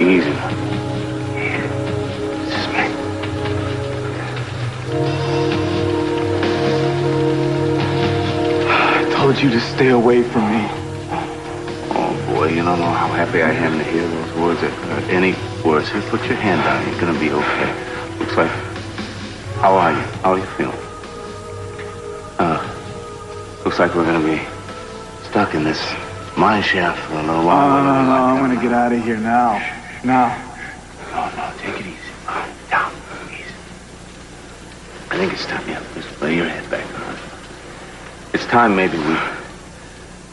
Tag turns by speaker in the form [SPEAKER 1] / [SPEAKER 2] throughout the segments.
[SPEAKER 1] Easy now. This is me.
[SPEAKER 2] I told you to stay away from me.
[SPEAKER 1] Oh, boy, you don't know how happy I am to hear those words. Any words. Here, put your hand down. You're going to be okay. Looks like... How are you? How are you feeling? Looks like we're going to be stuck in this mine shaft for a little while.
[SPEAKER 2] No. I'm going to get out of here now. Now.
[SPEAKER 1] No, take it easy. Down, easy. I think it's time. Yeah, just lay your head back. It's time maybe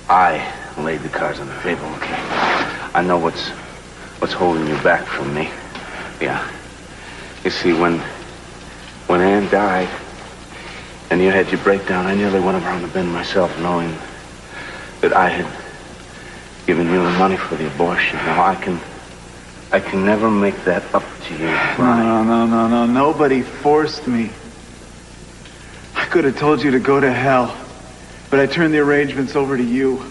[SPEAKER 1] I laid the cards on the table, okay? I know what's holding you back from me. Yeah. You see, when Ann died and you had your breakdown, I nearly went around the bend myself knowing that I had given you the money for the abortion. Now, I can never make that up to you.
[SPEAKER 2] No. Nobody forced me. I could have told you to go to hell, but I turned the arrangements over to you.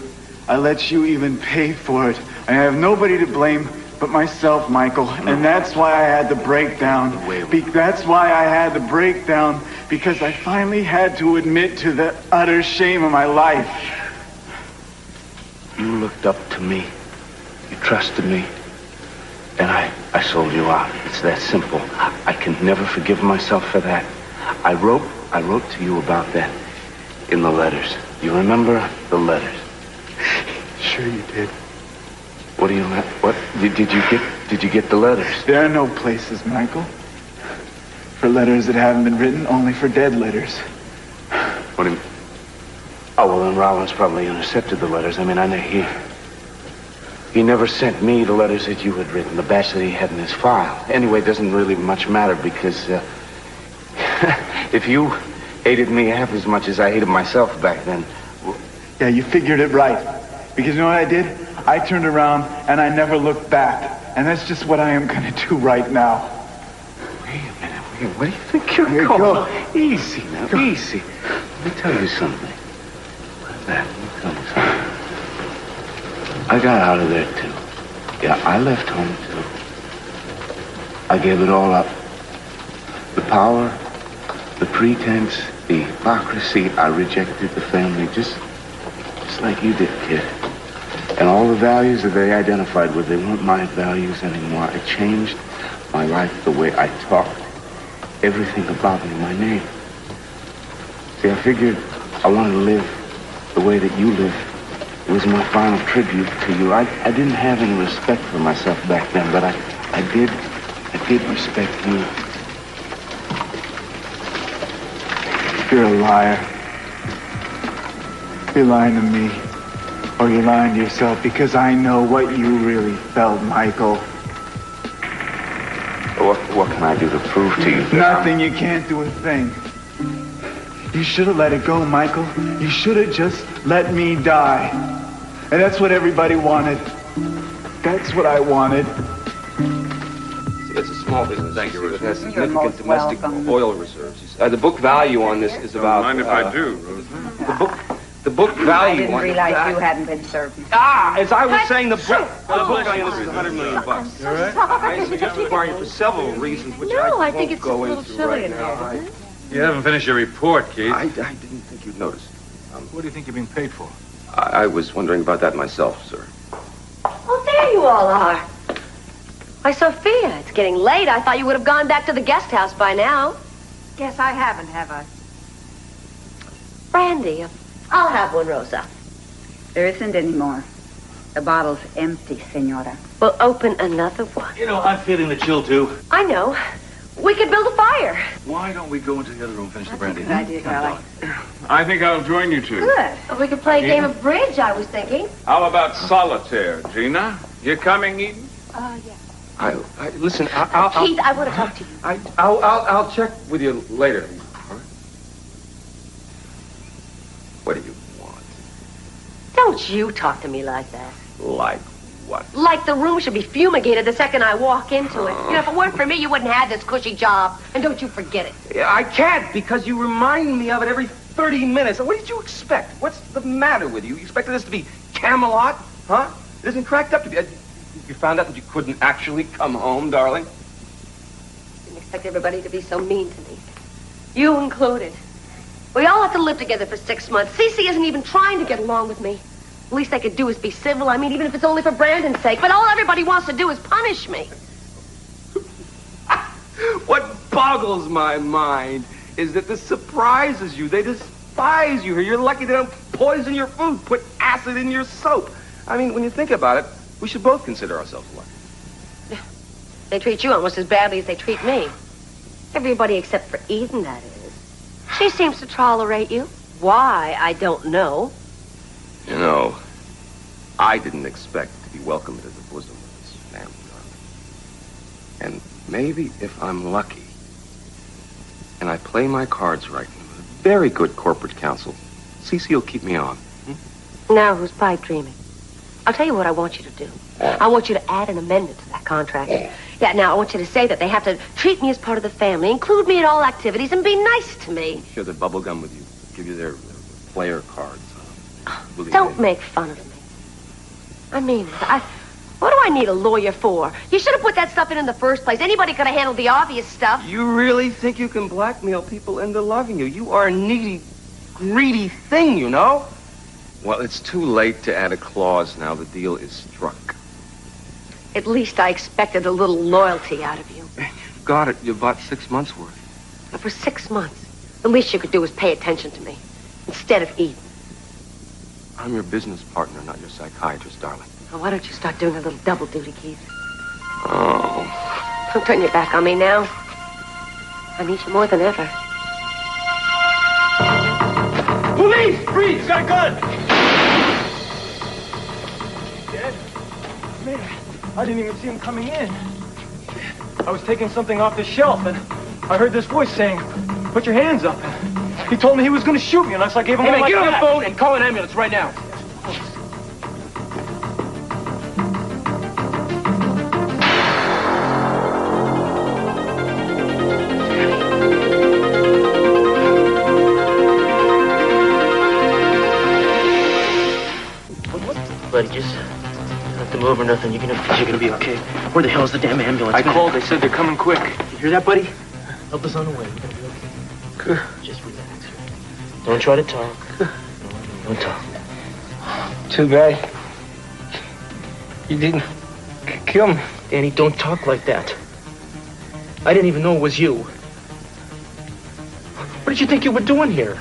[SPEAKER 2] I let you even pay for it. I have nobody to blame but myself, Michael. No. And that's why I had the breakdown. That's why I had the breakdown, because I finally had to admit to the utter shame of my life.
[SPEAKER 1] You looked up to me. You trusted me. And I sold you out. It's that simple. I can never forgive myself for that. I wrote to you about that in the letters. You remember the letters?
[SPEAKER 2] Sure you did.
[SPEAKER 1] What did you get the letters?
[SPEAKER 2] There are no places, Michael, for letters that haven't been written, only for dead letters.
[SPEAKER 1] What do you mean? Oh, well, then Rollins probably intercepted the letters. I mean, he never sent me the letters that you had written, the batch that he had in his file. Anyway, it doesn't really much matter because if you hated me half as much as I hated myself back then...
[SPEAKER 2] Yeah, you figured it right. Because you know what I did? I turned around and I never looked back. And that's just what I am going to do right now.
[SPEAKER 1] Wait a minute. Where do you think you're going? Go. Easy now, easy. Let me tell you something. Let me tell you something. I got out of there, too. Yeah, I left home, too. I gave it all up. The power, the pretense, the hypocrisy. I rejected the family just like you did, kid. And all the values that they identified with, they weren't my values anymore. I changed my life, the way I talked, everything about me, my name. See, I figured I wanted to live the way that you live. It was my final tribute to you. I didn't have any respect for myself back then, but I did respect you.
[SPEAKER 2] You're a liar. You're lying to me. Or you're lying to yourself, because I know what you really felt, Michael.
[SPEAKER 1] What can I do to prove to you that
[SPEAKER 2] Nothing. You can't do a thing. You should have let it go, Michael. You should have just let me die. And that's what everybody wanted. That's what I wanted.
[SPEAKER 3] See, it's a small business. Thank you, Ruth. It has significant domestic oil reserves. The book value on this is about...
[SPEAKER 4] Don't mind if I do, Ruth.
[SPEAKER 3] The book value...
[SPEAKER 5] I didn't realize you hadn't been served.
[SPEAKER 3] As I was saying, the book value on this is $100 million.
[SPEAKER 5] All right?
[SPEAKER 3] I suggest we borrow you for several reasons, which I
[SPEAKER 5] think
[SPEAKER 3] won't
[SPEAKER 5] it's
[SPEAKER 3] go
[SPEAKER 5] a little
[SPEAKER 3] into
[SPEAKER 5] chilly
[SPEAKER 3] right
[SPEAKER 5] in
[SPEAKER 3] now.
[SPEAKER 5] here, isn't it?
[SPEAKER 4] You haven't finished your report, Keith.
[SPEAKER 3] I didn't think you'd notice.
[SPEAKER 4] What do you think you're being paid for?
[SPEAKER 3] I was wondering about that myself, sir.
[SPEAKER 6] Oh, there you all are. Why, Sophia, it's getting late. I thought you would have gone back to the guest house by now.
[SPEAKER 5] Guess I haven't, have I?
[SPEAKER 6] Brandy, I'll have one, Rosa.
[SPEAKER 5] There isn't any more. The bottle's empty, Senora.
[SPEAKER 6] We'll open another one.
[SPEAKER 7] You know, I'm feeling the chill, too.
[SPEAKER 6] I know. We could build a fire.
[SPEAKER 4] Why don't we go into the other room and finish the brandy?
[SPEAKER 5] Good idea, Charlie.
[SPEAKER 4] I think I'll join you two.
[SPEAKER 5] Good.
[SPEAKER 6] We could play a game of bridge, I was thinking.
[SPEAKER 4] How about solitaire, Gina? You coming, Eden?
[SPEAKER 6] Yeah.
[SPEAKER 3] Listen,
[SPEAKER 6] Keith, I want to talk to you.
[SPEAKER 3] I'll check with you later. All right? What do you want?
[SPEAKER 6] Don't you talk to me like that.
[SPEAKER 3] Like what?
[SPEAKER 6] Like the room should be fumigated the second I walk into it. You know, if it weren't for me, you wouldn't have this cushy job. And don't you forget it.
[SPEAKER 3] Yeah, I can't, because you remind me of it every 30 minutes. What did you expect? What's the matter with you? You expected this to be Camelot? Huh? It isn't cracked up to be. You found out that you couldn't actually come home, darling?
[SPEAKER 6] Didn't expect everybody to be so mean to me. You included. We all have to live together for 6 months. Cece isn't even trying to get along with me. The least I could do is be civil. I mean, even if it's only for Brandon's sake. But all everybody wants to do is punish me.
[SPEAKER 3] What boggles my mind is that this surprises you. They despise you. You're lucky they don't poison your food, put acid in your soap. I mean, when you think about it, we should both consider ourselves lucky.
[SPEAKER 6] They treat you almost as badly as they treat me. Everybody except for Eden, that is. She seems to tolerate you. Why, I don't know.
[SPEAKER 3] You know, I didn't expect to be welcomed as a bosom of this family, darling. And maybe if I'm lucky, and I play my cards right, and with a very good corporate counsel, Cece will keep me on.
[SPEAKER 6] Now who's pipe dreaming? I'll tell you what I want you to do. I want you to add an amendment to that contract. Yeah, now I want you to say that they have to treat me as part of the family, include me in all activities, and be nice to me.
[SPEAKER 3] Share their bubble gum with you. Give you their player cards.
[SPEAKER 6] Don't make fun of me. I mean, what do I need a lawyer for? You should have put that stuff in the first place. Anybody could have handled the obvious stuff.
[SPEAKER 3] You really think you can blackmail people into loving you? You are a needy, greedy thing, you know? Well, it's too late to add a clause now. The deal is struck.
[SPEAKER 6] At least I expected a little loyalty out of you.
[SPEAKER 3] You've got it. You bought 6 months' worth.
[SPEAKER 6] But for 6 months, the least you could do was pay attention to me instead of Eden.
[SPEAKER 3] I'm your business partner, not your psychiatrist, darling.
[SPEAKER 6] Now, why don't you start doing a little double duty, Keith?
[SPEAKER 3] Oh.
[SPEAKER 6] Don't turn your back on me now. I need you more than ever.
[SPEAKER 7] Police! Freeze! Got a gun! Dead? Man, I didn't even see him coming in. I was taking something off the shelf, and I heard this voice saying, "Put your hands up." He told me he was going to shoot me unless I gave him all my
[SPEAKER 3] Get on the
[SPEAKER 7] cash.
[SPEAKER 3] phone and call an ambulance right now.
[SPEAKER 8] Buddy, just don't have to move or nothing. You're gonna be okay. Where the hell is the damn ambulance?
[SPEAKER 7] I called. They said they're coming quick.
[SPEAKER 8] You hear that, buddy? Help us on the way. We're gonna be okay. Just relax. Don't try to talk. Don't talk.
[SPEAKER 7] Too bad. You didn't kill me.
[SPEAKER 8] Danny, don't talk like that. I didn't even know it was you. What did you think you were doing here?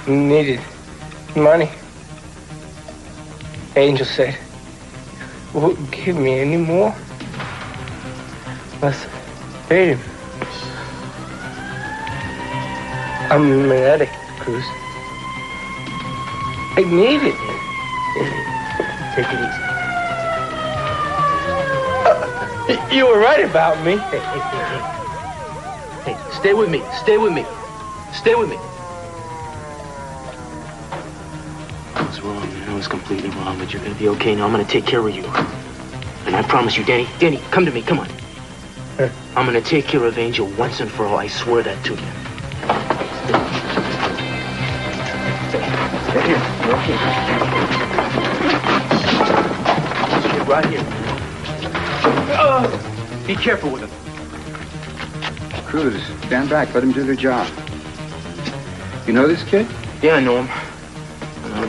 [SPEAKER 7] Needed money. Angel said, wouldn't give me any more. Unless I paid him. I'm an addict, Cruz. I need it.
[SPEAKER 8] Take it easy.
[SPEAKER 7] You were right about me.
[SPEAKER 8] Hey, stay with me. Stay with me. Stay with me. I was wrong, man. I was completely wrong, but you're gonna be okay now. I'm gonna take care of you. And I promise you, Danny. Danny, come to me. Come on. I'm gonna take care of Angel once and for all. I swear that to you. Stay here. You're okay. Stay right here. Be careful with him.
[SPEAKER 9] Cruz, stand back. Let him do their job. You know this kid?
[SPEAKER 8] Yeah, I know him.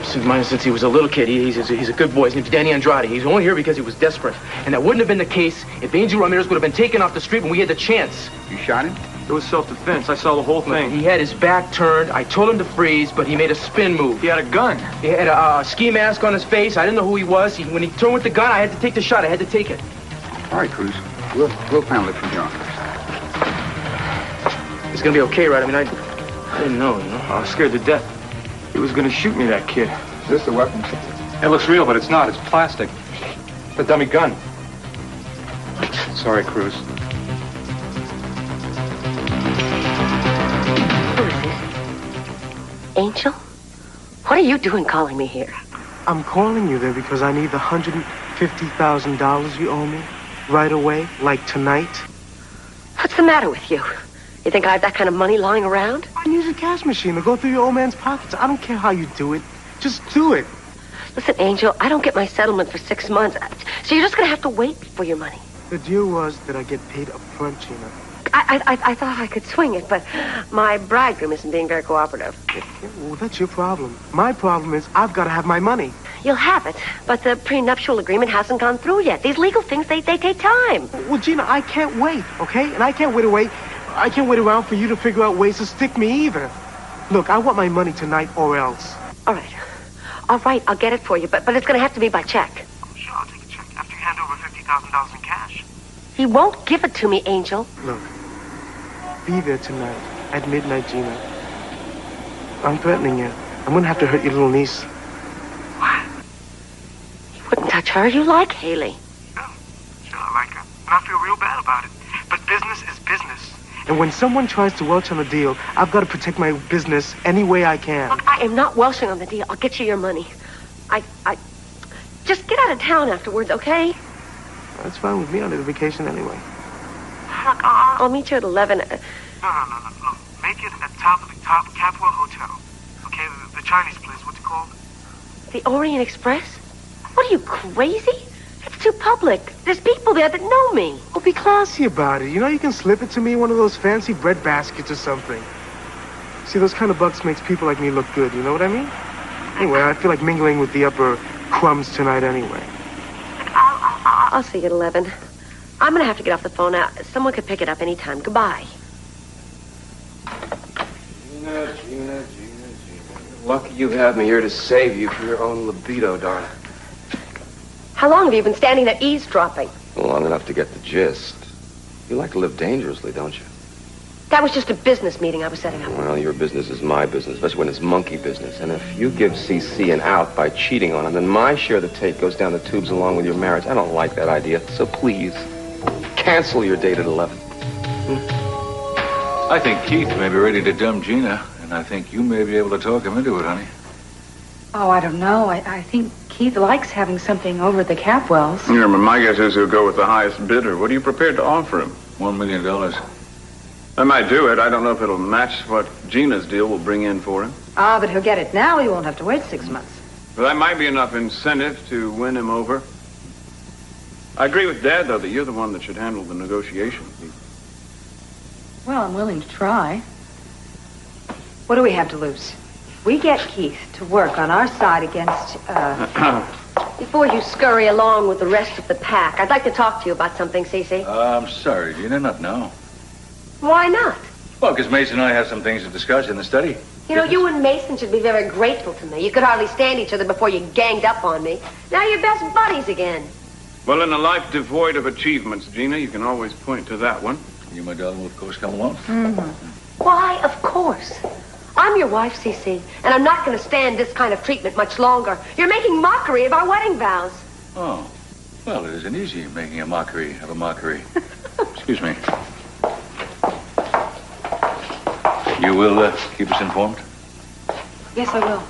[SPEAKER 8] Since he was a little kid, he's a good boy. His name's Danny Andrade. He's only here because he was desperate. And that wouldn't have been the case if Angel Ramirez would have been taken off the street when we had the chance.
[SPEAKER 9] You shot him?
[SPEAKER 7] It was self-defense. I saw the whole thing.
[SPEAKER 8] He had his back turned. I told him to freeze, but he made a spin move.
[SPEAKER 7] He had a gun.
[SPEAKER 8] He had a ski mask on his face. I didn't know who he was. When he turned with the gun, I had to take the shot. I had to take it.
[SPEAKER 9] All right, Cruz. We'll handle it from here on.
[SPEAKER 8] It's gonna be okay, right? I mean, I didn't know, you know.
[SPEAKER 7] I was scared to death. He was gonna shoot me, that kid.
[SPEAKER 9] Is this the weapon?
[SPEAKER 7] It looks real, but it's not. It's plastic. It's a dummy gun. Sorry, Cruz.
[SPEAKER 6] Who is this? Angel? What are you doing calling me here?
[SPEAKER 10] I'm calling you there because I need the $150,000 you owe me right away, like tonight.
[SPEAKER 6] What's the matter with you? You think I have that kind of money lying around?
[SPEAKER 10] I need a cash machine to go through your old man's pockets. I don't care how you do it. Just do it.
[SPEAKER 6] Listen, Angel, I don't get my settlement for 6 months. So you're just going to have to wait for your money.
[SPEAKER 10] The deal was that I get paid up front, Gina.
[SPEAKER 6] I thought I could swing it, but my bridegroom isn't being very cooperative.
[SPEAKER 10] Well, that's your problem. My problem is I've got to have my money.
[SPEAKER 6] You'll have it, but the prenuptial agreement hasn't gone through yet. These legal things, they take time.
[SPEAKER 10] Well, Gina, I can't wait, okay? And I can't wait around for you to figure out ways to stick me either. Look, I want my money tonight or else.
[SPEAKER 6] All right, I'll get it for you, but it's going to have to be by check.
[SPEAKER 10] Sure, I'll take a check after you hand over $50,000 in cash.
[SPEAKER 6] He won't give it to me, Angel.
[SPEAKER 10] Look, be there tonight at midnight, Gina. I'm threatening you. I'm going to have to hurt your little niece.
[SPEAKER 6] What? You wouldn't touch her. You like Haley.
[SPEAKER 10] Sure, I like her. And I feel real bad about it. But business is business. And when someone tries to welch on a deal, I've got to protect my business any way I can.
[SPEAKER 6] Look, I am not welching on the deal. I'll get you your money. I just get out of town afterwards, okay?
[SPEAKER 10] That's fine with me. I'm on vacation anyway.
[SPEAKER 6] Look, I'll meet you at 11.
[SPEAKER 10] No. Look, make it at top of the Capwell Hotel. Okay, the Chinese place. What's it called?
[SPEAKER 6] The Orient Express? What are you, crazy? It's too public. There's people there that know me.
[SPEAKER 10] Well, be classy about it. You know, you can slip it to me in one of those fancy bread baskets or something. See, those kind of bucks makes people like me look good. You know what I mean? Anyway, I feel like mingling with the upper crumbs tonight anyway.
[SPEAKER 6] I'll see you at 11. I'm going to have to get off the phone now. Someone could pick it up anytime. Goodbye.
[SPEAKER 3] Gina. Lucky you have me here to save you from your own libido, darling.
[SPEAKER 6] How long have you been standing there eavesdropping?
[SPEAKER 3] Long enough to get the gist. You like to live dangerously, don't you?
[SPEAKER 6] That was just a business meeting I was setting up.
[SPEAKER 3] Well, your business is my business, especially when it's monkey business. And if you give CC an out by cheating on him, then my share of the take goes down the tubes along with your marriage. I don't like that idea. So please, cancel your date at 11.
[SPEAKER 4] I think Keith may be ready to dump Gina, and I think you may be able to talk him into it, honey.
[SPEAKER 5] Oh, I don't know. I think Keith likes having something over at the Capwells.
[SPEAKER 11] Yeah, but my guess is he'll go with the highest bidder. What are you prepared to offer him?
[SPEAKER 4] $1 million.
[SPEAKER 11] I might do it. I don't know if it'll match what Gina's deal will bring in for him.
[SPEAKER 5] Ah, but he'll get it now. He won't have to wait 6 months.
[SPEAKER 11] But that might be enough incentive to win him over. I agree with Dad, though, that you're the one that should handle the negotiations.
[SPEAKER 5] Well, I'm willing to try. What do we have to lose? We get Keith to work on our side against,
[SPEAKER 6] Before you scurry along with the rest of the pack, I'd like to talk to you about something, Cece.
[SPEAKER 4] I'm sorry, Gina, not now.
[SPEAKER 6] Why not?
[SPEAKER 4] Well, because Mason and I have some things to discuss in the study.
[SPEAKER 6] You know, you and Mason should be very grateful to me. You could hardly stand each other before you ganged up on me. Now you're best buddies again.
[SPEAKER 11] Well, in a life devoid of achievements, Gina, you can always point to that one.
[SPEAKER 4] You, my darling, will of course come along.
[SPEAKER 6] Mm-hmm. Why, of course. I'm your wife, Cece, and I'm not going to stand this kind of treatment much longer. You're making mockery of our wedding vows.
[SPEAKER 4] Oh. Well, it isn't easy making a mockery of a mockery. Excuse me. You will keep us informed?
[SPEAKER 5] Yes, I will.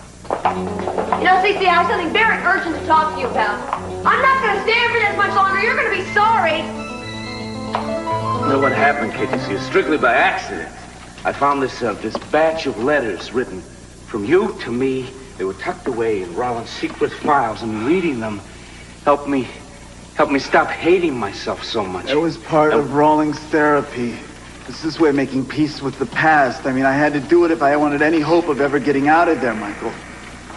[SPEAKER 6] You know, Cece, I have something very urgent to talk to you about. I'm not going to stand for this much longer. You're going to be sorry.
[SPEAKER 1] You know what happened, Kitty? It's strictly by accident. I found this batch of letters written from you to me. They were tucked away in Rollins' secret files, and reading them helped me stop hating myself so much.
[SPEAKER 2] It was part of Rawlings' therapy. It's this way of making peace with the past. I mean, I had to do it if I wanted any hope of ever getting out of there, Michael.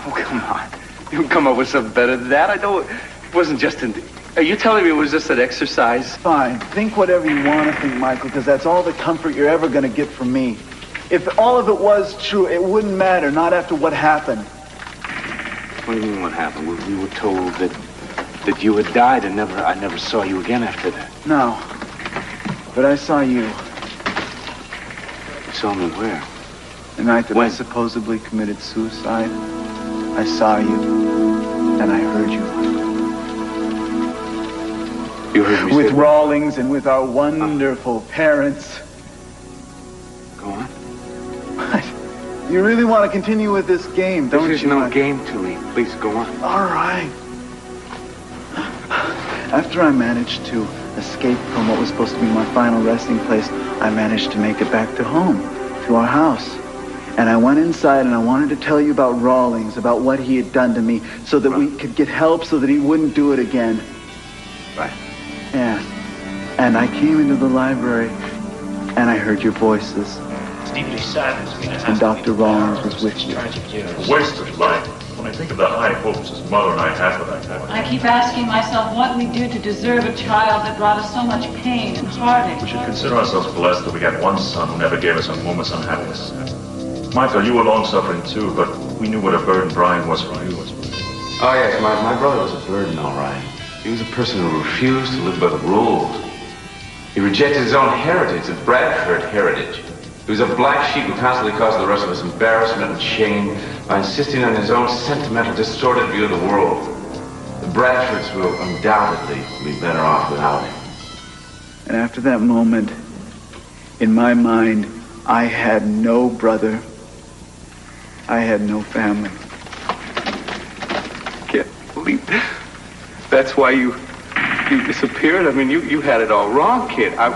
[SPEAKER 1] Oh, come on. You come up with something better than that. It wasn't just an... Are you telling me it was just an exercise?
[SPEAKER 2] Fine. Think whatever you want to think, Michael, because that's all the comfort you're ever going to get from me. If all of it was true, it wouldn't matter, not after what happened.
[SPEAKER 1] What do you mean what happened? We were told that you had died and I never saw you again after that.
[SPEAKER 2] No. But I saw you.
[SPEAKER 1] You saw me where?
[SPEAKER 2] The night that I supposedly committed suicide. I saw you, and I heard you.
[SPEAKER 1] You heard me
[SPEAKER 2] with
[SPEAKER 1] say
[SPEAKER 2] Rawlings and with our wonderful parents.
[SPEAKER 1] Go on.
[SPEAKER 2] What? You really want to continue with this game, don't you?
[SPEAKER 1] This is no game to me. Please, go on.
[SPEAKER 2] All right. After I managed to escape from what was supposed to be my final resting place, I managed to make it back to home, to our house. And I went inside and I wanted to tell you about Rawlings, about what he had done to me, so that we could get help so that he wouldn't do it again.
[SPEAKER 1] Right.
[SPEAKER 2] Yeah. And I came into the library and I heard your voices. And Dr. Rawlings was with you.
[SPEAKER 12] A wasted life. When I think of the high hopes his mother and I had for that boy.
[SPEAKER 13] I keep asking myself what we do to deserve a child that brought us so much pain and heartache.
[SPEAKER 12] We should consider ourselves blessed that we had one son who never gave us a moment's unhappiness. Michael, you were long-suffering too, but we knew what a burden Brian was for you.
[SPEAKER 1] Oh, yes, my brother was a burden, all right. He was a person who refused to live by the rules. He rejected his own heritage, the Bradford heritage. He was a black sheep who constantly caused the rest of us embarrassment and shame by insisting on his own sentimental, distorted view of the world. The Bradfords will undoubtedly be better off without him.
[SPEAKER 2] And after that moment, in my mind, I had no brother. I had no family.
[SPEAKER 1] I can't believe that's why you disappeared? I mean, you had it all wrong, kid. Oh,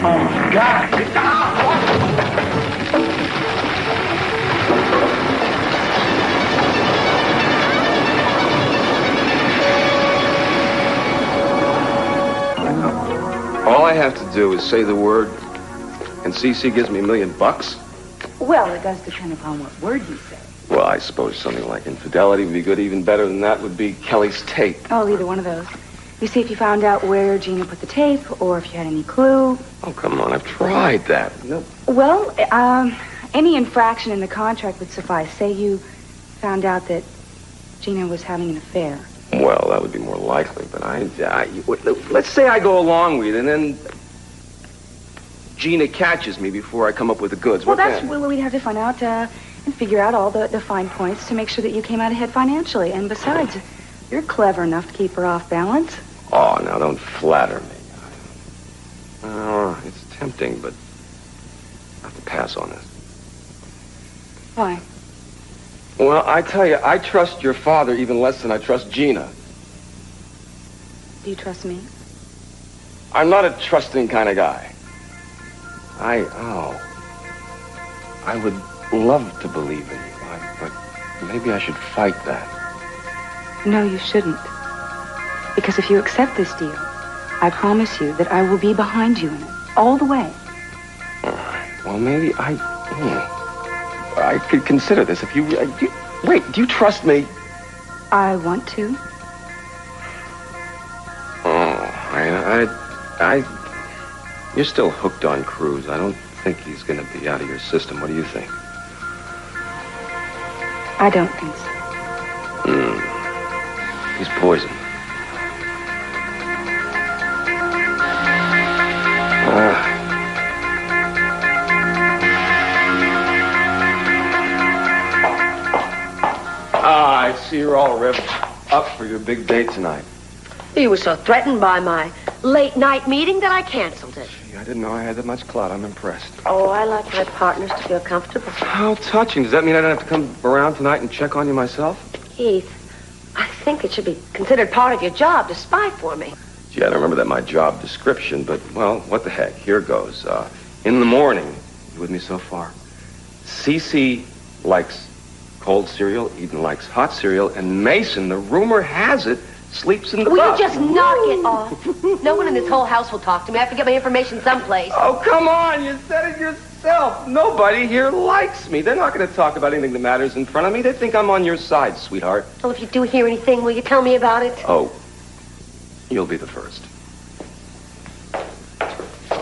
[SPEAKER 1] my God.
[SPEAKER 3] All I have to do is say the word, and CC gives me $1 million.
[SPEAKER 5] Well, it does depend upon what word you say.
[SPEAKER 3] Well, I suppose something like infidelity would be good. Even better than that would be Kelly's tape.
[SPEAKER 5] Oh, either one of those. You see if you found out where Gina put the tape, or if you had any clue.
[SPEAKER 3] Oh, come on, I've tried that. No.
[SPEAKER 5] Well, any infraction in the contract would suffice. Say you found out that Gina was having an affair.
[SPEAKER 3] Well, that would be more likely, but let's say I go along with it, and then Gina catches me before I come up with the goods.
[SPEAKER 5] Well,
[SPEAKER 3] what
[SPEAKER 5] that's
[SPEAKER 3] then?
[SPEAKER 5] where we'd have to find out and figure out all the fine points to make sure that you came out ahead financially. And besides, you're clever enough to keep her off balance.
[SPEAKER 3] Oh, now don't flatter me. Oh, it's tempting, but I have to pass on this.
[SPEAKER 5] Why?
[SPEAKER 3] Well, I tell you, I trust your father even less than I trust Gina.
[SPEAKER 5] Do you trust me?
[SPEAKER 3] I'm not a trusting kind of guy. I would love to believe in you, but maybe I should fight that.
[SPEAKER 5] No, you shouldn't. Because if you accept this deal, I promise you that I will be behind you in it, all the way.
[SPEAKER 3] All right. Well, maybe I could consider this if you... wait, do you trust me?
[SPEAKER 5] I want to.
[SPEAKER 3] Oh, you're still hooked on Cruz. I don't think he's going to be out of your system. What do you think?
[SPEAKER 5] I don't think so.
[SPEAKER 3] He's poison. I see you're all revved up for your big day tonight.
[SPEAKER 6] You were so threatened by my late night meeting that I canceled it.
[SPEAKER 3] Gee, I didn't know I had that much clout. I'm impressed.
[SPEAKER 6] Oh, I like my partners to feel comfortable.
[SPEAKER 3] How touching. Does that mean I don't have to come around tonight and check on you myself?
[SPEAKER 6] Keith, I think it should be considered part of your job to spy for me.
[SPEAKER 3] Gee, I don't remember that my job description, but, well, what the heck. Here goes. In the morning, you with me so far? Cece likes cold cereal, Eden likes hot cereal, and Mason, the rumor has it, sleeps in the
[SPEAKER 6] Will
[SPEAKER 3] bus.
[SPEAKER 6] you just knock it off? No one in this whole house will talk to me. I have to get my information someplace.
[SPEAKER 3] Oh, come on. You said it yourself. Nobody here likes me. They're not going to talk about anything that matters in front of me. They think I'm on your side, sweetheart.
[SPEAKER 6] Well, if you do hear anything, will you tell me about it?
[SPEAKER 3] Oh, you'll be the first.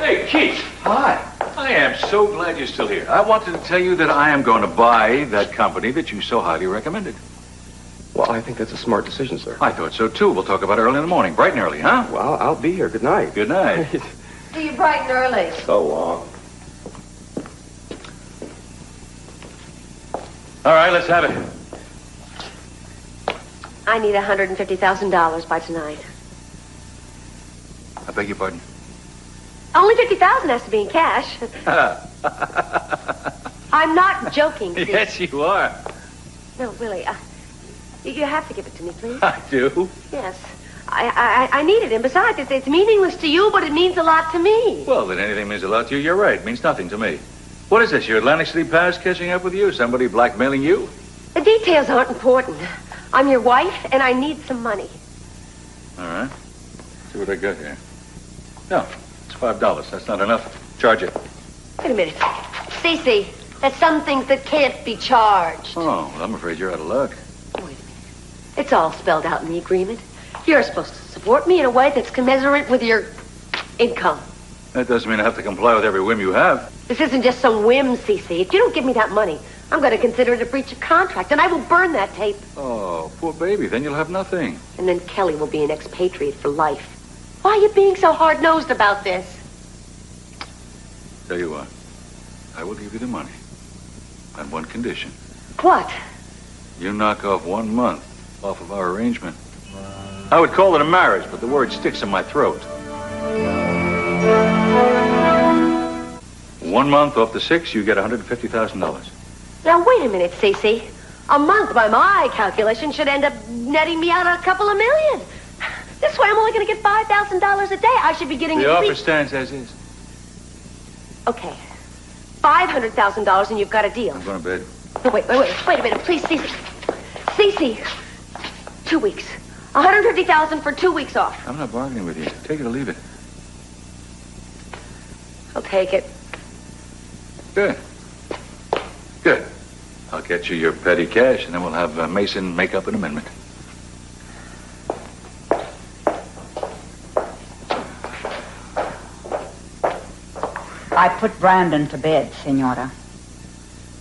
[SPEAKER 4] Hey, Keith.
[SPEAKER 1] Hi.
[SPEAKER 4] I am so glad you're still here. I wanted to tell you that I am going to buy that company that you so highly recommended.
[SPEAKER 3] Well, I think that's a smart decision, sir.
[SPEAKER 4] I thought so, too. We'll talk about it early in the morning, bright and early, huh?
[SPEAKER 3] Well, I'll be here. Good night.
[SPEAKER 4] Good night.
[SPEAKER 6] See you bright and early.
[SPEAKER 3] So long.
[SPEAKER 4] All right, let's have it.
[SPEAKER 6] I need $150,000 by tonight.
[SPEAKER 4] I beg your pardon?
[SPEAKER 6] Only $50,000 has to be in cash. I'm not joking, Steve.
[SPEAKER 4] Yes, you are.
[SPEAKER 6] No, really. You have to give it to me, please.
[SPEAKER 4] I do.
[SPEAKER 6] Yes. I need it. And besides, it's meaningless to you, but it means a lot to me.
[SPEAKER 4] Well, then anything means a lot to you. You're right. It means nothing to me. What is this, your Atlantic City past catching up with you? Somebody blackmailing you?
[SPEAKER 6] The details aren't important. I'm your wife, and I need some money.
[SPEAKER 4] All right. See what I got here. No, it's $5. That's not enough. Charge it.
[SPEAKER 6] Wait a minute. Cece, there's some things that can't be charged.
[SPEAKER 4] Oh, well, I'm afraid you're out of luck.
[SPEAKER 6] Wait a minute. It's all spelled out in the agreement. You're supposed to support me in a way that's commensurate with your income.
[SPEAKER 4] That doesn't mean I have to comply with every whim you have.
[SPEAKER 6] This isn't just some whim, Cece. If you don't give me that money, I'm going to consider it a breach of contract, and I will burn that tape.
[SPEAKER 4] Oh, poor baby. Then you'll have nothing.
[SPEAKER 6] And then Kelly will be an expatriate for life. Why are you being so hard-nosed about this?
[SPEAKER 4] Tell you what. I will give you the money. On one condition.
[SPEAKER 6] What?
[SPEAKER 4] You knock off 1 month off of our arrangement. I would call it a marriage, but the word sticks in my throat. 1 month off the 6, you get $150,000.
[SPEAKER 6] Now, wait a minute, Cece. A month, by my calculation, should end up netting me out a couple of million. This way, I'm only going to get $5,000 a day. I should be getting...
[SPEAKER 4] The offer stands as is.
[SPEAKER 6] Okay. $500,000 and you've got a deal.
[SPEAKER 4] I'm going to bed.
[SPEAKER 6] No, wait a minute. Please, Cece. Cece. 2 weeks. $150,000 for 2 weeks off.
[SPEAKER 4] I'm not bargaining with you. Take it or leave it.
[SPEAKER 6] I'll take it.
[SPEAKER 4] Good. Good. I'll get you your petty cash, and then we'll have Mason make up an amendment.
[SPEAKER 14] I put Brandon to bed, Senora.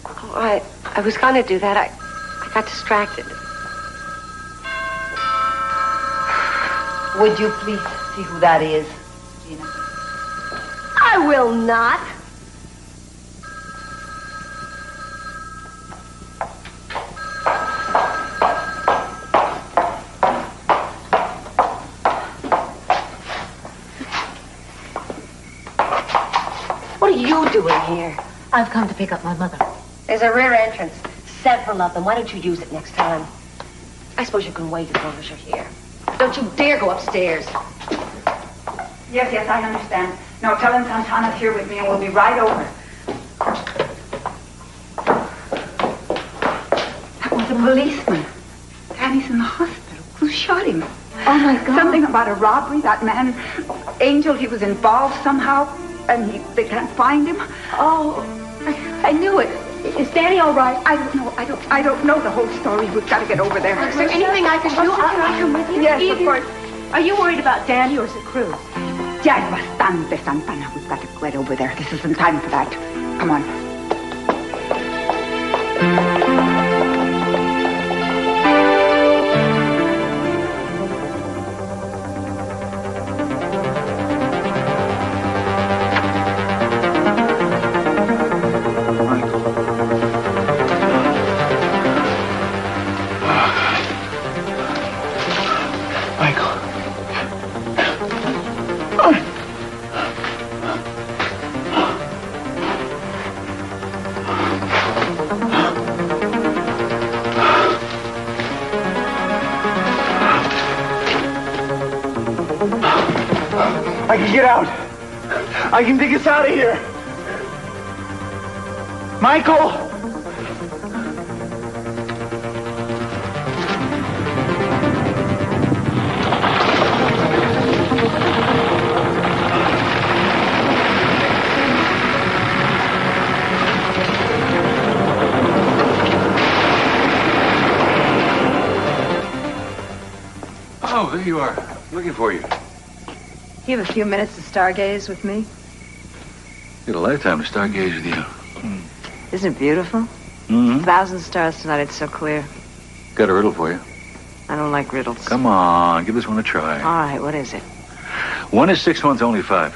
[SPEAKER 6] Oh, I was going to do that. I got distracted.
[SPEAKER 14] Would you please see who that is, Gina?
[SPEAKER 6] I will not. What are you doing here?
[SPEAKER 5] I've come to pick up my mother.
[SPEAKER 6] There's a rear entrance. Several of them. Why don't you use it next time? I suppose you can wait as long as you're here. Don't you dare go upstairs.
[SPEAKER 14] Yes, I understand. No, tell him Santana's here with me and we'll be right over. That was a policeman. Danny's in the hospital. Who shot him?
[SPEAKER 5] Oh, my God.
[SPEAKER 14] Something about a robbery. That man, Angel, he was involved somehow, and they can't find him.
[SPEAKER 5] Oh, I knew it. Is Danny all right?
[SPEAKER 14] I don't know. I don't know the whole story. We've got to get over there.
[SPEAKER 6] Is there anything I can do?
[SPEAKER 5] Can I come with you?
[SPEAKER 14] Yes, of course.
[SPEAKER 5] Are you worried about Danny or is it Cruz?
[SPEAKER 14] Ya es bastante, Santana. We've got to get over there. This isn't time for that. Come on.
[SPEAKER 2] I can get out. I can dig us out of here. Michael!
[SPEAKER 4] Oh, there you are. Looking for you.
[SPEAKER 5] You have a few minutes to stargaze with me?
[SPEAKER 4] Get a lifetime to stargaze with you.
[SPEAKER 5] Isn't it beautiful?
[SPEAKER 4] Mm-hmm.
[SPEAKER 5] 1,000 stars tonight. It's so clear.
[SPEAKER 4] Got a riddle for you.
[SPEAKER 5] I don't like riddles.
[SPEAKER 4] Come on, give this one a try.
[SPEAKER 5] All right, what is it?
[SPEAKER 4] 1 is 6 months, only 5.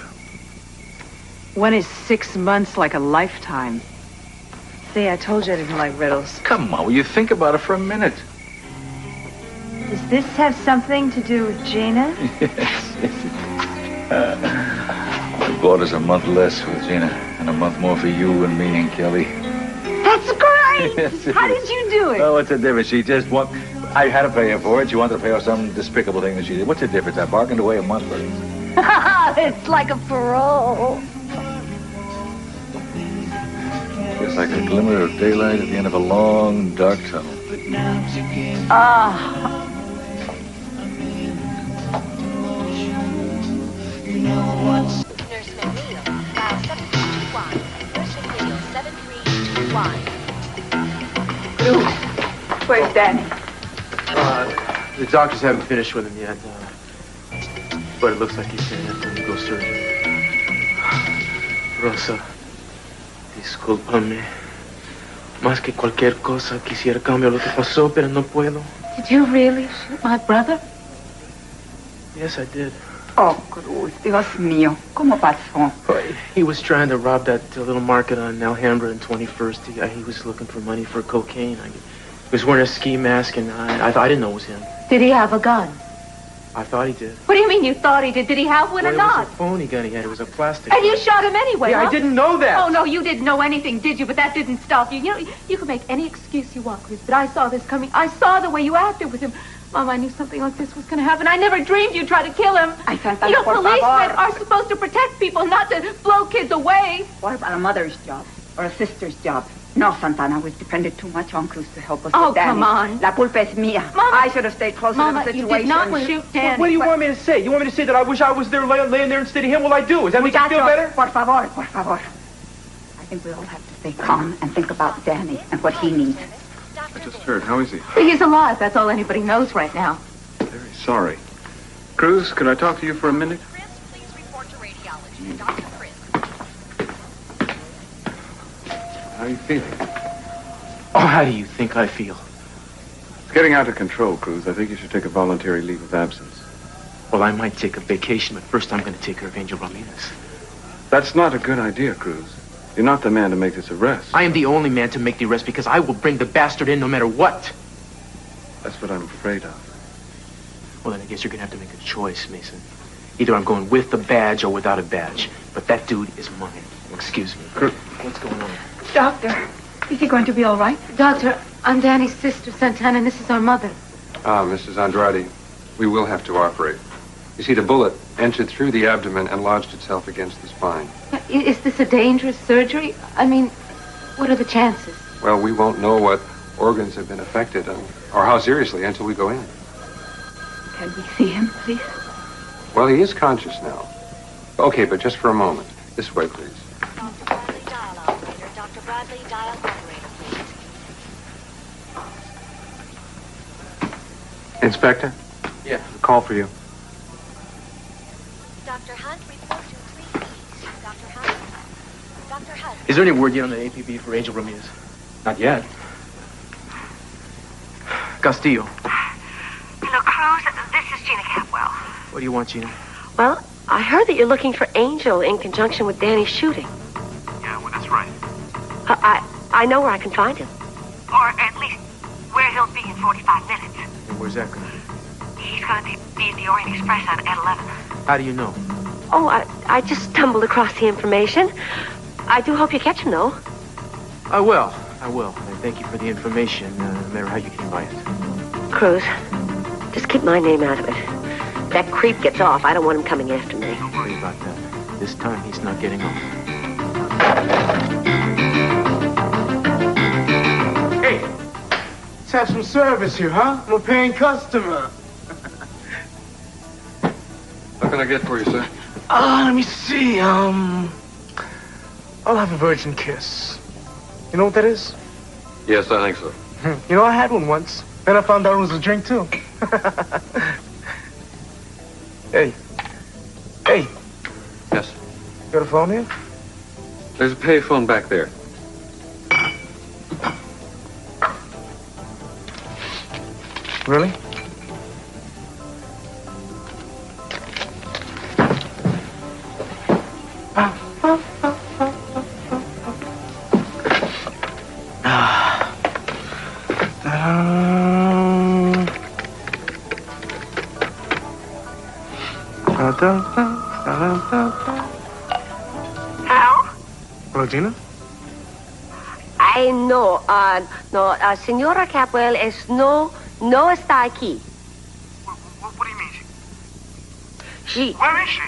[SPEAKER 5] When is 6 months like a lifetime? See, I told you I didn't like riddles.
[SPEAKER 4] Come on, will you think about it for a minute?
[SPEAKER 5] Does this have something to do with Gina?
[SPEAKER 4] Yes. I bought us a month less with Gina, and a month more for you and me and Kelly.
[SPEAKER 5] That's great!
[SPEAKER 4] Yes,
[SPEAKER 5] How did you do it?
[SPEAKER 4] Oh, what's the difference? She just I had to pay her for it. She wanted to pay off some despicable thing that she did. What's the difference? I bargained away a month for it.
[SPEAKER 5] It's like a parole.
[SPEAKER 4] It's like a glimmer of daylight at the end of a long, dark tunnel.
[SPEAKER 14] Ah.
[SPEAKER 15] Nurse McNeil, file 7321. Nurse McNeil, 7321.
[SPEAKER 14] Where's Danny?
[SPEAKER 8] The doctors haven't finished with him yet. But it looks like he's going to have to undergo surgery. Rosa, discúlpame. Más que cualquier cosa, quisiera cambiar lo que pasó, pero no puedo.
[SPEAKER 5] Did you really shoot my brother?
[SPEAKER 8] Yes, I did.
[SPEAKER 14] Oh, Cruz, Dios mío, ¿cómo pasó?
[SPEAKER 8] He was trying to rob that little market on Alhambra and 21st. He was looking for money for cocaine. He was wearing a ski mask, and I didn't know it was him.
[SPEAKER 5] Did he have a gun?
[SPEAKER 8] I thought he did.
[SPEAKER 5] What do you mean you thought he did? Did he have one or
[SPEAKER 8] It
[SPEAKER 5] not?
[SPEAKER 8] was a phony gun he had. It was a plastic
[SPEAKER 5] And you
[SPEAKER 8] gun.
[SPEAKER 5] shot him anyway,
[SPEAKER 8] Yeah,
[SPEAKER 5] huh?
[SPEAKER 8] I didn't know that.
[SPEAKER 5] Oh, no, you didn't know anything, did you? But that didn't stop you. You know, you can make any excuse you want, Cruz, but I saw this coming. I saw the way you acted with him. Mom, I knew something like this was going to happen. I never dreamed you'd try to kill him.
[SPEAKER 14] Ay, Santana,
[SPEAKER 5] You know,
[SPEAKER 14] por
[SPEAKER 5] policemen
[SPEAKER 14] favor.
[SPEAKER 5] are supposed to protect people, not to blow kids away.
[SPEAKER 14] What about a mother's job or a sister's job? No, Santana, we've depended too much on Cruz to help us
[SPEAKER 5] Oh,
[SPEAKER 14] with Danny.
[SPEAKER 5] come on.
[SPEAKER 14] La culpa es mía.
[SPEAKER 5] Mama.
[SPEAKER 14] I should have stayed closer
[SPEAKER 5] Mama,
[SPEAKER 14] to the
[SPEAKER 5] you
[SPEAKER 14] situation.
[SPEAKER 5] did not shoot Danny.
[SPEAKER 7] What do you want me to say? You want me to say that I wish I was there laying there instead of him? Well, I do. Does that make you feel better?
[SPEAKER 14] Por favor, por favor. I think we all have to stay calm and think about Danny and what he needs.
[SPEAKER 11] I just heard. How is he?
[SPEAKER 5] He's alive. That's all anybody knows right now.
[SPEAKER 11] Very sorry. Cruz, could I talk to you for a minute?
[SPEAKER 15] Please report to radiology. Dr. Chris.
[SPEAKER 11] How are you feeling?
[SPEAKER 8] Oh, how do you think I feel?
[SPEAKER 11] It's getting out of control, Cruz. I think you should take a voluntary leave of absence.
[SPEAKER 8] Well, I might take a vacation, but first I'm going to take care of Angel Ramirez.
[SPEAKER 11] That's not a good idea, Cruz. You're not the man to make this arrest.
[SPEAKER 8] I am the only man to make the arrest because I will bring the bastard in no matter what.
[SPEAKER 11] That's what I'm afraid of.
[SPEAKER 8] Well, then I guess you're going to have to make a choice, Mason. Either I'm going with the badge or without a badge. But that dude is mine. Excuse me. What's going on?
[SPEAKER 14] Doctor, is he going to be all right?
[SPEAKER 5] Doctor, I'm Danny's sister, Santana, and this is our mother.
[SPEAKER 16] Ah, Mrs. Andrade, we will have to operate. You see, the bullet entered through the abdomen and lodged itself against the spine.
[SPEAKER 5] Is this a dangerous surgery? I mean, what are the chances?
[SPEAKER 16] Well, we won't know what organs have been affected or how seriously until we go in.
[SPEAKER 14] Can we see him, please?
[SPEAKER 16] Well, he is conscious now. Okay, but just for a moment. This way, please.
[SPEAKER 15] Dr. Bradley, dial operator. Dr. Bradley, dial operator, please.
[SPEAKER 16] Inspector?
[SPEAKER 8] Yeah.
[SPEAKER 16] A call for you.
[SPEAKER 15] Dr. Hunt, report to 3 East. Dr. Hunt? Dr. Hunt.
[SPEAKER 8] Is there any word yet on the APB for Angel Ramirez? Not yet. Castillo.
[SPEAKER 17] Hello, Cruz. This is Gina Capwell.
[SPEAKER 8] What do you want, Gina?
[SPEAKER 6] Well, I heard that you're looking for Angel in conjunction with Danny's shooting.
[SPEAKER 17] Yeah, well, that's right.
[SPEAKER 6] I know where I can find him.
[SPEAKER 17] Or at least where he'll be in 45 minutes.
[SPEAKER 8] And where's that going to be?
[SPEAKER 17] He's going to be at the Orient Express at 11.
[SPEAKER 8] How do you know?
[SPEAKER 6] Oh, I just stumbled across the information. I do hope you catch him, though.
[SPEAKER 8] I will. I thank you for the information, no matter how you came by it.
[SPEAKER 6] Cruz, just keep my name out of it. If that creep gets off, I don't want him coming after me.
[SPEAKER 8] Don't worry about that. This time, he's not getting off.
[SPEAKER 10] Hey, let's have some service here, huh? I'm a paying customer.
[SPEAKER 16] What can I get for you, sir?
[SPEAKER 10] Let me see. I'll have a virgin kiss. You know what that is?
[SPEAKER 16] Yes, I think so.
[SPEAKER 10] You know, I had one once. Then I found out it was a drink, too. Hey.
[SPEAKER 16] Yes.
[SPEAKER 10] You got a phone here?
[SPEAKER 16] There's a payphone back there.
[SPEAKER 10] Really? Hello, Gina?
[SPEAKER 6] I know, Señora Capwell no está aquí.
[SPEAKER 17] What do you mean?
[SPEAKER 6] She.
[SPEAKER 17] Where is she?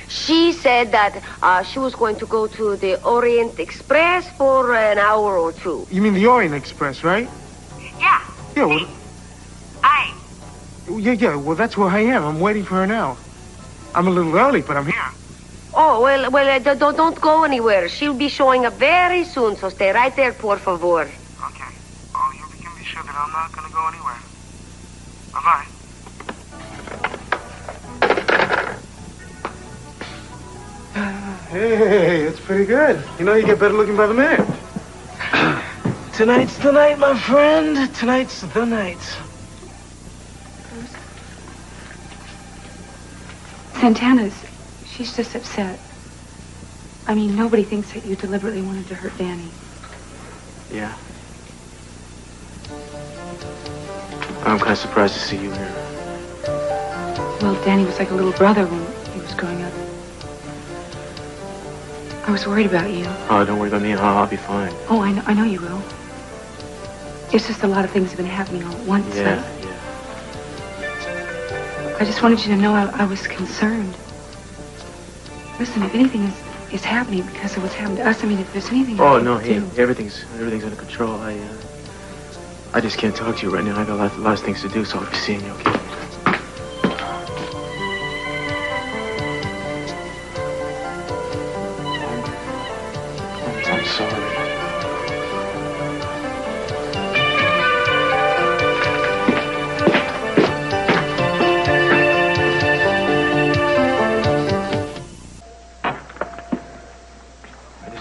[SPEAKER 6] She said that she was going to go to the Orient Express for an hour or two.
[SPEAKER 10] You mean the Orient Express, right?
[SPEAKER 17] Yeah.
[SPEAKER 10] Yeah, well... Yeah, well, that's where I am. I'm waiting for her now. I'm a little early, but I'm here.
[SPEAKER 6] Oh, well, don't go anywhere. She'll be showing up very soon, so stay right there, por favor.
[SPEAKER 10] Okay. Oh, you can be sure that I'm not going to go anywhere. Bye-bye. Hey, that's pretty good. You know, you get better looking by the minute. Tonight's the night, my friend. Tonight's the night.
[SPEAKER 5] Santana's, she's just upset. I mean, nobody thinks that you deliberately wanted to hurt Danny.
[SPEAKER 8] Yeah. I'm kind of surprised to see you here.
[SPEAKER 5] Well, Danny was like a little brother when he was growing up. I was worried about you.
[SPEAKER 8] Oh, don't worry about me. I'll be fine.
[SPEAKER 5] Oh, I know you will. It's just a lot of things have been happening all at once.
[SPEAKER 8] Yeah.
[SPEAKER 5] I just wanted you to know I was concerned. Listen, if anything is happening because of what's happened to us, I mean, if there's anything...
[SPEAKER 8] Oh, no, hey, everything's under control. I just can't talk to you right now. I got a lot of things to do, so I'll be seeing you, okay? I'm sorry.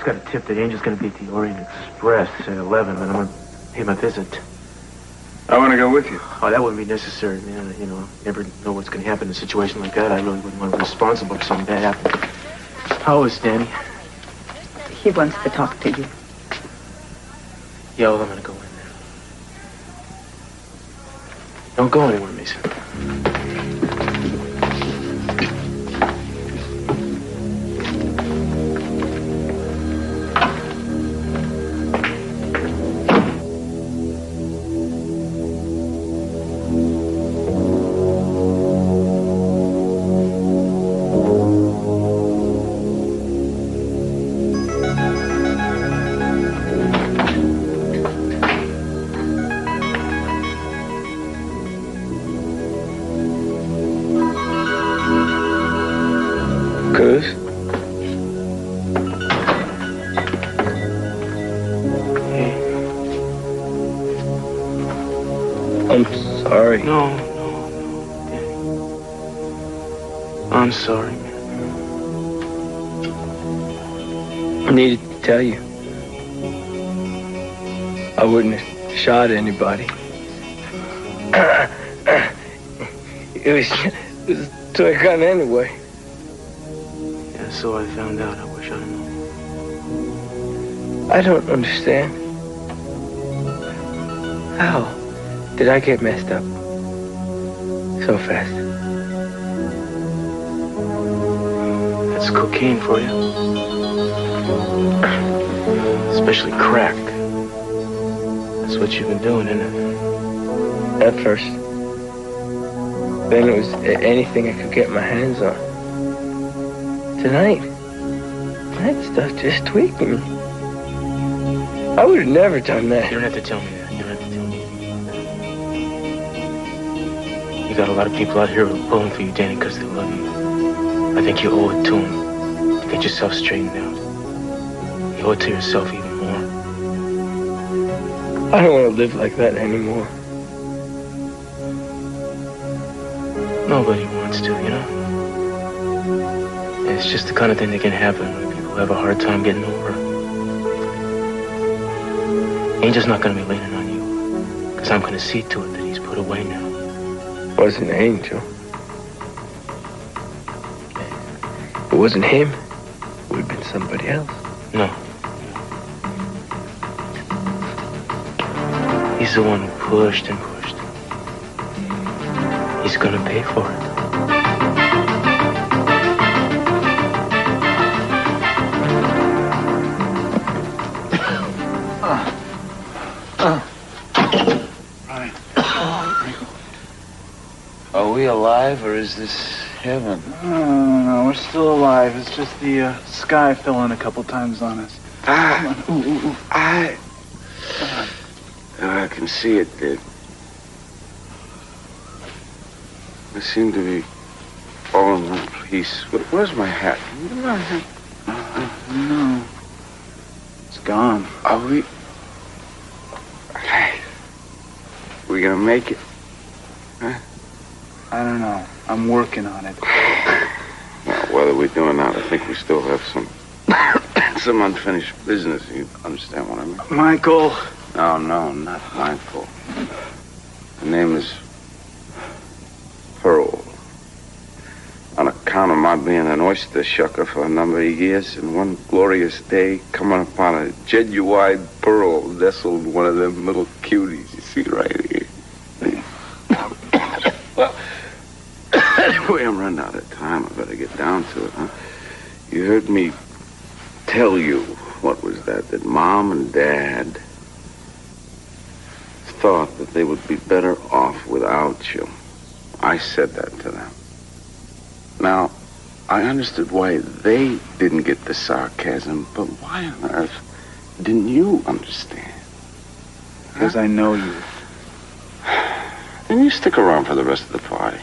[SPEAKER 8] Got a tip that Angel's going to be at the Orient Express at 11, and I'm going to pay my visit.
[SPEAKER 11] I want to go with you.
[SPEAKER 8] Oh, that wouldn't be necessary, man. You know, never know what's going to happen in a situation like that. I really wouldn't want to be responsible if something bad happened. How is Danny?
[SPEAKER 14] He wants to talk to you.
[SPEAKER 8] Yeah, well, I'm going to go in there. Don't go anywhere, Mason.
[SPEAKER 18] sorry.
[SPEAKER 8] No, Danny. I'm sorry, man.
[SPEAKER 18] I needed to tell you. I wouldn't have shot anybody. It was a toy gun anyway.
[SPEAKER 8] Yeah, so I found out. I wish I'd known.
[SPEAKER 18] I don't understand. How did I get messed up so fast?
[SPEAKER 8] That's cocaine for you. Especially crack. That's what you've been doing, isn't it?
[SPEAKER 18] At first. Then it was anything I could get my hands on. Tonight, that stuff just tweaked me. I would have never done that.
[SPEAKER 8] You don't have to tell me that. You don't have to tell me. You got a lot of people out here who are pulling for you, Danny, because they love you. I think you owe it to them to get yourself straightened out. You owe it to yourself even more.
[SPEAKER 18] I don't want to live like that anymore.
[SPEAKER 8] Nobody wants to, you know? And it's just the kind of thing that can happen when people have a hard time getting over. Angel's not going to be leaning on you, because I'm going to see to it that he's put away now.
[SPEAKER 18] Wasn't Angel. If it wasn't him, it would have been somebody else.
[SPEAKER 8] No. He's the one who pushed and pushed. He's gonna pay for it.
[SPEAKER 18] Are we alive, or is this
[SPEAKER 2] heaven. No, we're still alive. It's just the sky fell in a couple times on us. Come on. Ooh.
[SPEAKER 1] I can see it, Dad. I seem to be all in one piece. Where's my hat? Where's my hat?
[SPEAKER 2] No. It's gone.
[SPEAKER 1] Are we... Hey. We gonna make it? Huh?
[SPEAKER 2] I don't know. I'm working on it.
[SPEAKER 1] Well, whether we do or not, I think we still have some unfinished business. You understand what I mean?
[SPEAKER 2] Michael.
[SPEAKER 1] No, not Michael. Her name is Pearl. On account of my being an oyster shucker for a number of years, and one glorious day, coming upon a genuine pearl nestled in one of them little cuties you see right here. Well, anyway, I'm running out of time. I better get down to it, huh? You heard me tell you, what was that Mom and Dad thought that they would be better off without you. I said that to them. Now, I understood why they didn't get the sarcasm, but why on earth didn't you understand?
[SPEAKER 2] Because I know you.
[SPEAKER 1] And you stick around for the rest of the party.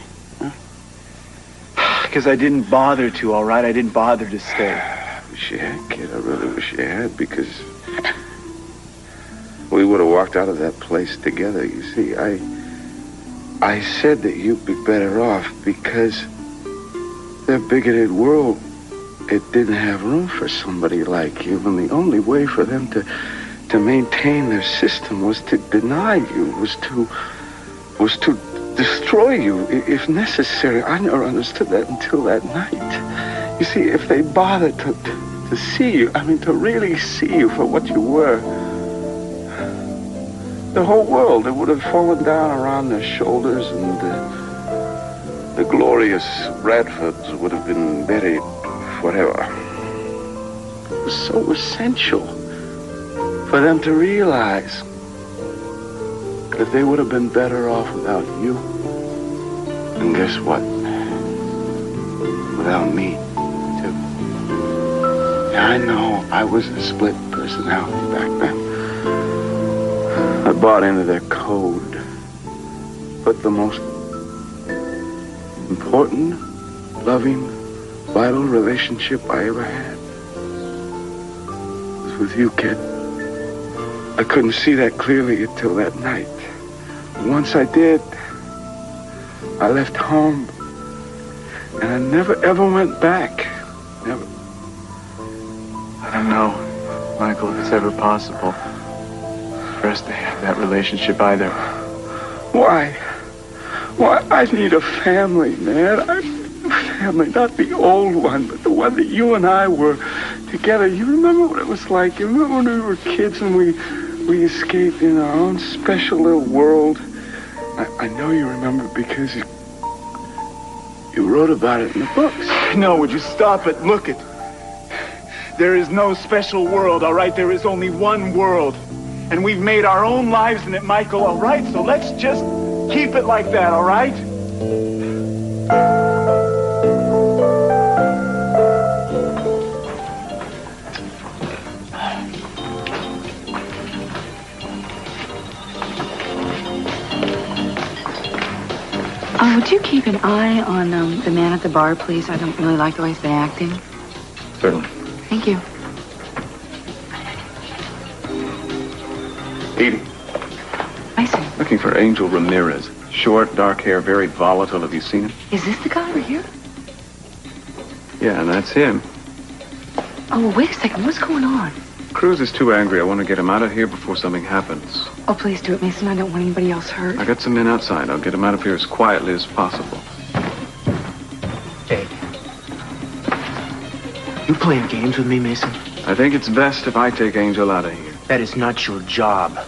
[SPEAKER 2] Because I didn't bother to, all right? I didn't bother to stay.
[SPEAKER 1] I wish you had, kid. I really wish you had, because we would have walked out of that place together. You see, I said that you'd be better off because their bigoted world, it didn't have room for somebody like you, and the only way for them to maintain their system was to deny you, was to destroy you if necessary. I never understood that until that night. You see, if they bothered to see you, I mean, to really see you for what you were, the whole world, it would have fallen down around their shoulders, and the glorious Bradfords would have been buried forever. It was so essential for them to realize that they would have been better off without you. And guess what? Without me, too. Yeah, I know I was a split personality back then. I bought into their code. But the most important, loving, vital relationship I ever had was with you, kid. I couldn't see that clearly until that night. Once I did, I left home, and I never, ever went back. Never.
[SPEAKER 2] I don't know, Michael, if it's ever possible for us to have that relationship either.
[SPEAKER 1] Why? Why, I need a family, man. I need a family, not the old one, but the one that you and I were together. You remember what it was like? You remember when we were kids and we escaped in our own special little world? I know you remember because you wrote about it in the books.
[SPEAKER 2] No, would you stop it? Look it. There is no special world, all right? There is only one world. And we've made our own lives in it, Michael, all right? So let's just keep it like that, all right?
[SPEAKER 14] Would you keep an eye on the man at the bar, please? I don't really like the way he's been acting.
[SPEAKER 11] Certainly.
[SPEAKER 14] Thank you.
[SPEAKER 11] Edie.
[SPEAKER 14] Mason.
[SPEAKER 11] Looking for Angel Ramirez. Short, dark hair, very volatile. Have you seen him?
[SPEAKER 14] Is this the guy over here?
[SPEAKER 11] Yeah, and that's him.
[SPEAKER 14] Oh, wait a second. What's going on?
[SPEAKER 11] Cruz is too angry. I want to get him out of here before something happens.
[SPEAKER 14] Oh, please do it, Mason. I don't want anybody else hurt.
[SPEAKER 11] I got some men outside. I'll get him out of here as quietly as possible.
[SPEAKER 8] Hey. You playing games with me, Mason?
[SPEAKER 11] I think it's best if I take Angel out of here.
[SPEAKER 8] That is not your job.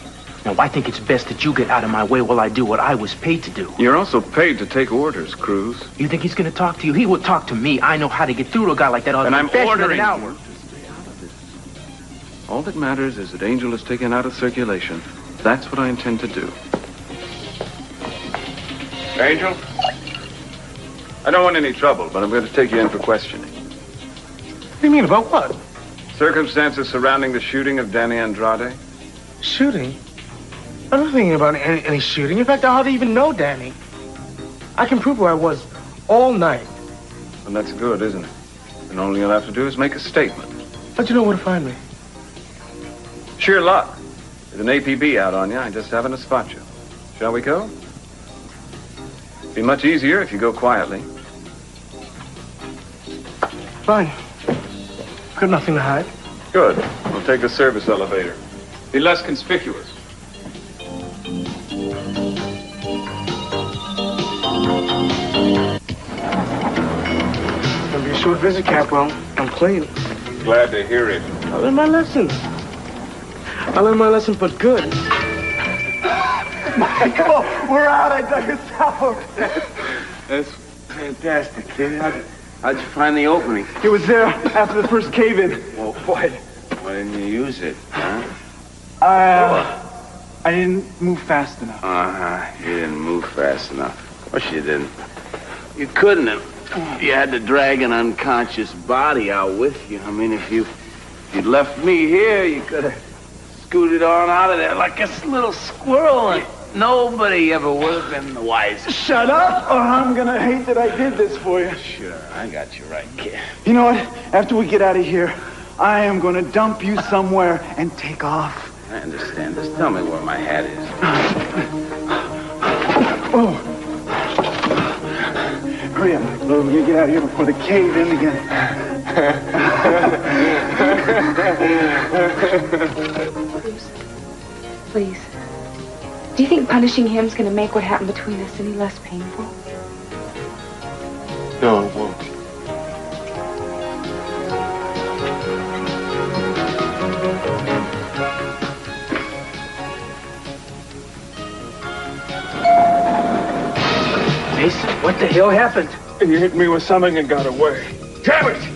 [SPEAKER 8] Now, I think it's best that you get out of my way while I do what I was paid to do.
[SPEAKER 11] You're also paid to take orders, Cruz.
[SPEAKER 8] You think he's going to talk to you? He will talk to me. I know how to get through to a guy like that.
[SPEAKER 11] And I'm ordering
[SPEAKER 8] you.
[SPEAKER 11] All that matters is that Angel is taken out of circulation. That's what I intend to do. Angel? I don't want any trouble, but I'm going to take you in for questioning.
[SPEAKER 10] What do you mean, about what?
[SPEAKER 11] Circumstances surrounding the shooting of Danny Andrade?
[SPEAKER 10] Shooting? I'm not thinking about any shooting. In fact, I hardly even know Danny. I can prove where I was all night.
[SPEAKER 11] Well, that's good, isn't it? And all you'll have to do is make a statement.
[SPEAKER 10] How'd you know where to find me?
[SPEAKER 11] Sheer luck. With an APB out on you, I just happened to spot you. Shall we go? Be much easier if you go quietly.
[SPEAKER 10] Fine. Got nothing to hide.
[SPEAKER 11] Good. We'll take the service elevator. Be less conspicuous.
[SPEAKER 10] It'll be a short visit, Capwell. I'm clean.
[SPEAKER 11] Glad to hear it.
[SPEAKER 10] I learned my lesson. I learned my lesson for good.
[SPEAKER 2] Michael, we're out. I dug us out.
[SPEAKER 1] That's fantastic, kid. How'd you find the opening?
[SPEAKER 2] It was there after the first cave-in.
[SPEAKER 1] Well, why didn't you use it, huh?
[SPEAKER 2] I didn't move fast enough.
[SPEAKER 1] You didn't move fast enough. Of course you didn't. You couldn't have. You had to drag an unconscious body out with you. I mean, if you'd left me here, you could have scooted on out of there like a little squirrel, and nobody ever would have been the wiser.
[SPEAKER 2] Shut up, or I'm gonna hate that I did this for you.
[SPEAKER 1] Sure, I got you right, kid.
[SPEAKER 2] You know what? After we get out of here, I am gonna dump you somewhere and take off.
[SPEAKER 1] I understand. Just tell me where my hat is.
[SPEAKER 2] Oh. Hurry up. We're gonna get out of here before the cave in again.
[SPEAKER 14] Please. Do you think punishing him's gonna make what happened between us any less painful?
[SPEAKER 10] No, it won't.
[SPEAKER 18] Mason, what the hell happened?
[SPEAKER 7] You hit me with something and got away.
[SPEAKER 18] Damn it!